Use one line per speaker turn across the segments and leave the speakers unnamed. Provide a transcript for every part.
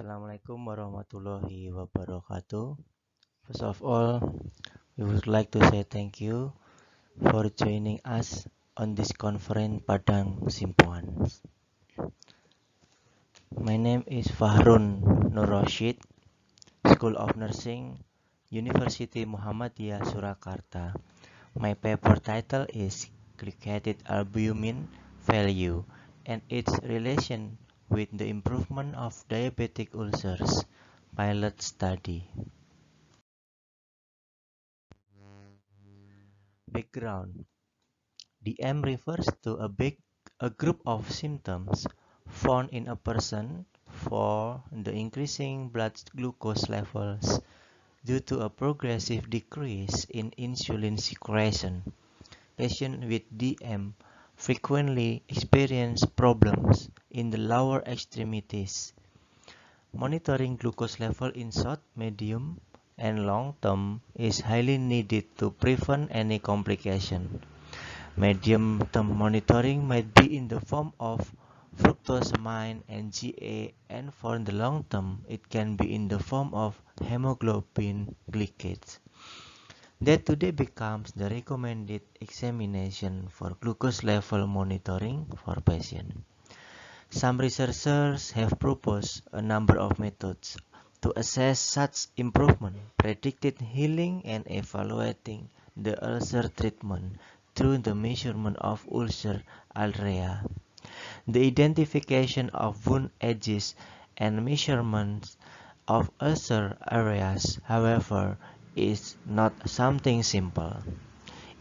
Assalamualaikum warahmatullahi wabarakatuh. First of all, we would like to say thank you for joining us on this conference Padang Simpuan. My name is Fahrun Nur Rashid, School of Nursing, University Muhammadiyah Surakarta. My paper title is Glycated Albumin Value and its relation with the improvement of diabetic ulcers pilot study. Background: DM refers to a group of symptoms found in a person for the increasing blood glucose levels due to a progressive decrease in insulin secretion. Patients with DM frequently experience problems in the lower extremities. Monitoring glucose level in short, medium, and long term is highly needed to prevent any complication. Medium-term monitoring might be in the form of fructosamine and GA, and for the long term, it can be in the form of hemoglobin glycate. That today becomes the recommended examination for glucose level monitoring for patients. Some researchers have proposed a number of methods to assess such improvement, predicted healing, and evaluating the ulcer treatment through the measurement of ulcer area. The identification of wound edges and measurements of ulcer areas, however, is not something simple.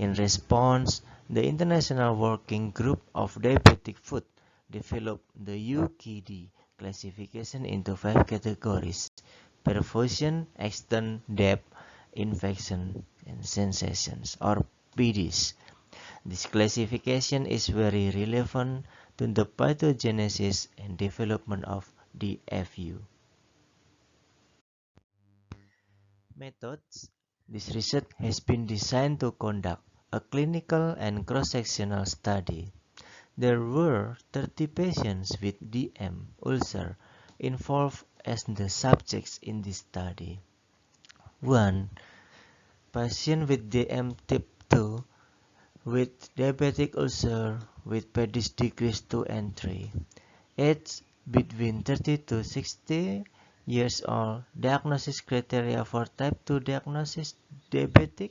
In response, the International Working Group of Diabetic Foot developed the UKD classification into 5 categories: perfusion, extent, depth, infection, and sensations, or PDs. This classification is very relevant to the pathogenesis and development of DFU. Methods: this research has been designed to conduct a clinical and cross-sectional study. There were 30 patients with DM ulcer involved as the subjects in this study. 1. Patient with DM type 2 with diabetic ulcer with PEDIS degrees 2 and 3. Age between 30 to 60 years old. Diagnosis criteria for type 2 diagnosis diabetic.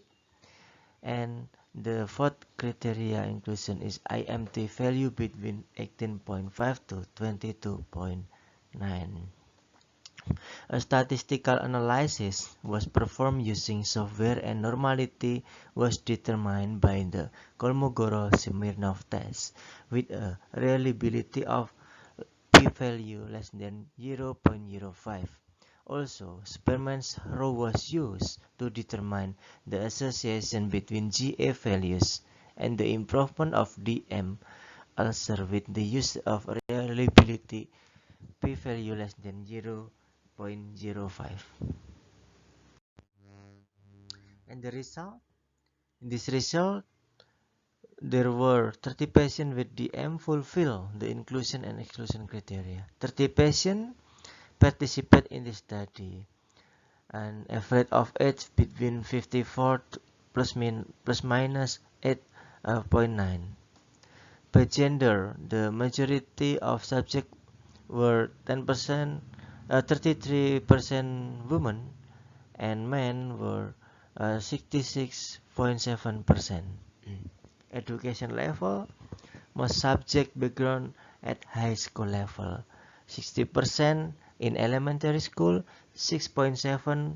And the fourth criteria inclusion is IMT value between 18.5 to 22.9. A statistical analysis was performed using software and normality was determined by the Kolmogorov-Smirnov test with a reliability of p-value less than 0.05. Also, Spearman's rule was used to determine the association between GA values and the improvement of DM ulcer with the use of reliability p-value less than 0.05. And the result? In this result, there were 30 patients with DM fulfill the inclusion and exclusion criteria. 30 patients participate in the study. An average of age between 54 plus minus 8.9. By gender, the majority of subjects were 10%, 33% women, and men were 66.7%. Education level: most subject background at high school level, 60% in elementary school, 6.7%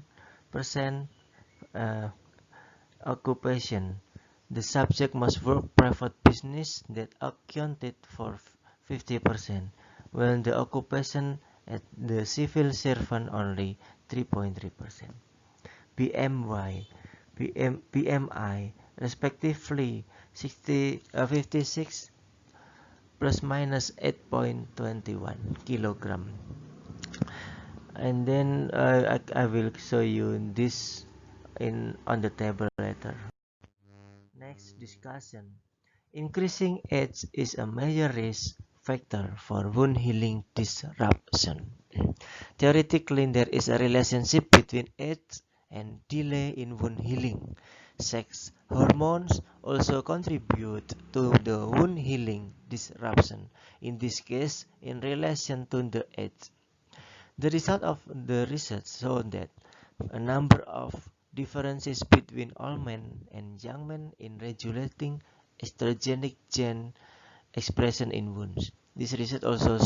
occupation. The subject must work private business that accounted for 50%, while the occupation at the civil servant only 3.3%. BMI respectively 56 plus minus 8.21 kilogram. And then I will show you this on the table later. Next discussion. Increasing age is a major risk factor for wound healing disruption. Theoretically, there is a relationship between age and delay in wound healing. Sex hormones also contribute to the wound healing disruption, in this case in relation to the age. The result of the research showed that a number of differences between old men and young men in regulating estrogenic gene expression in wounds. This research also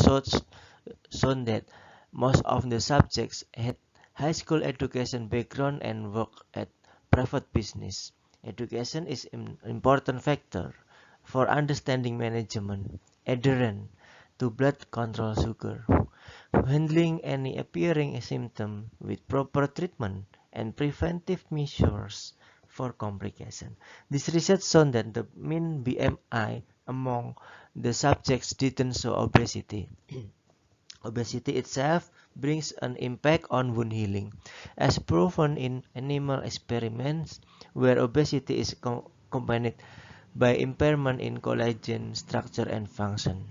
shown that most of the subjects had high school education background and work at private business. Education is an important factor for understanding management, adherence to blood control sugar, handling any appearing symptom with proper treatment, and preventive measures for complication. This research shown that the mean BMI among the subjects didn't show obesity. Obesity itself brings an impact on wound healing, as proven in animal experiments where obesity is accompanied by impairment in collagen structure and function.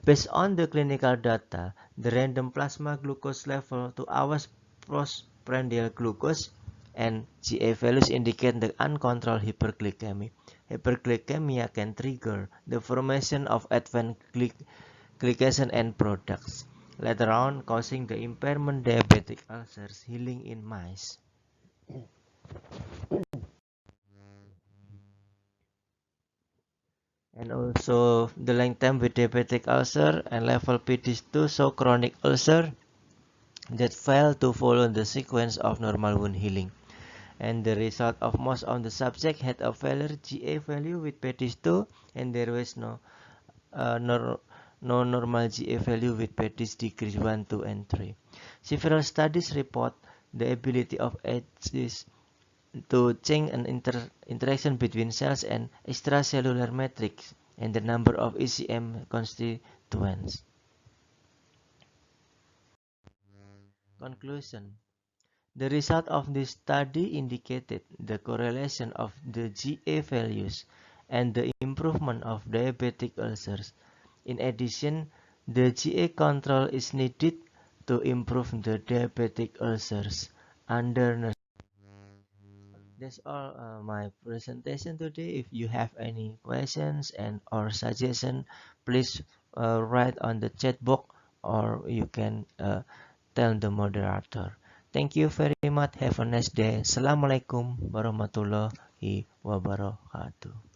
Based on the clinical data, the random plasma glucose level to hours postprandial glucose and GA values indicate the uncontrolled hyperglycemia. Hyperglycemia can trigger the formation of advanced glycation end products, later on causing the impairment diabetic ulcers healing in mice. And also the length time with diabetic ulcer and level PD2 show chronic ulcer that fail to follow the sequence of normal wound healing. And the result of most of the subject had a failure GA value with PD2 and there was uh, no, no normal GA value with PETIS decrease 1, 2, and 3. Several studies report the ability of ages to change an interaction between cells and extracellular matrix and the number of ECM constituents. Conclusion. The result of this study indicated the correlation of the GA values and the improvement of diabetic ulcers. In addition, the GA control is needed to improve the diabetic ulcers under nursing. That's all my presentation today. If you have any questions and or suggestion, please write on the chat box or you can tell the moderator. Thank you very much. Have a nice day. Assalamualaikum warahmatullahi wabarakatuh.